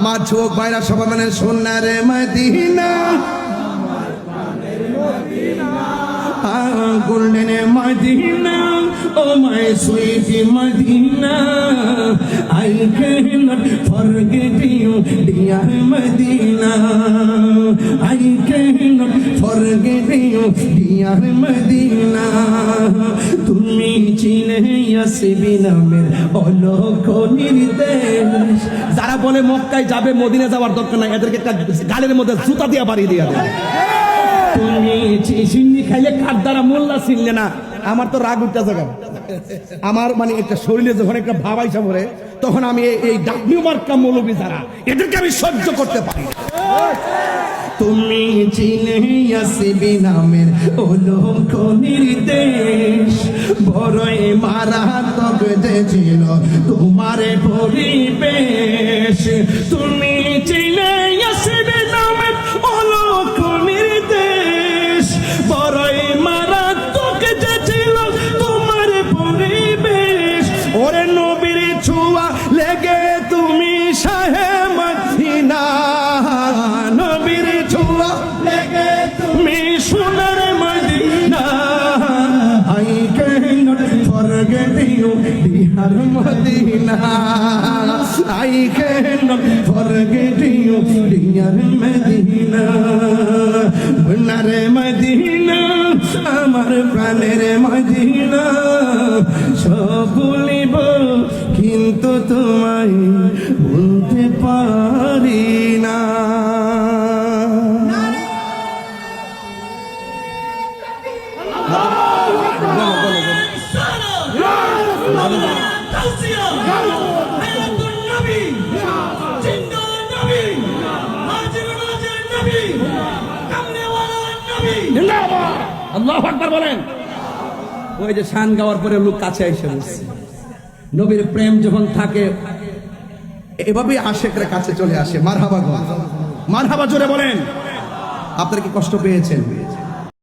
আমার যুবক ভাইরা সবাই মানে সোনারে Medina golden Medina, oh my sweet Medina, I cannot forget you, dear Medina. I cannot forget you, dear Medina. তুমি চিনে আসবি নামের অলক নির্দেশ। যারা বলে মক্কায় যাবে মদিনা যাওয়ার দরকার নাই, এদেরকে একটা গালের মধ্যে জুতা দিয়ে বাড়িয়ে দিয়ে দেয়। তুমি চিনি খাইলে কার দ্বারা মোল্লা চিনলে না, আমার তো রাগ উঠতে জায়গা। আমার মানে একটা শরীরে যখন একটা ভাব আইসা পড়ে, তখন আমি এই ডাব্লিউ মার্কা মৌলবী যারা, এদেরকে আমি সহ্য করতে পারি। তুমি চিনে আসবি নামের অলক নির্দেশ, বড়ই মারাত্মক যে ছিল তোমার পরিবেশ। তুমি চিনে আসবি নামের অলক নির্দেশ, বড়ই মারাত্মক যে ছিল তোমার পরিবেশ। ওরে নবীর ছোঁয়া লেগে তুমি শাহে মদিনা, নবীর ছোঁয়া লেগে তুমি সোনার Medina. I cannot forget you, dear Medina. I cannot forget you, dear Medina. সোনার মদিনা, আমার প্রাণের মদিনা। সব ভুলিব কিন্তু তোমায় ভুলতে পারি না। আল্লাহু আকবার বলেন। ওই যে শান গাওয়ার পরে লোক কাছে এসে বসছে। নবীর প্রেম যখন থাকে এভাবেই আশেকরা কাছে চলে আসে। মারহাবা, মারহাবা জোরে বলেন। আপনারা কি কষ্ট পেয়েছেন?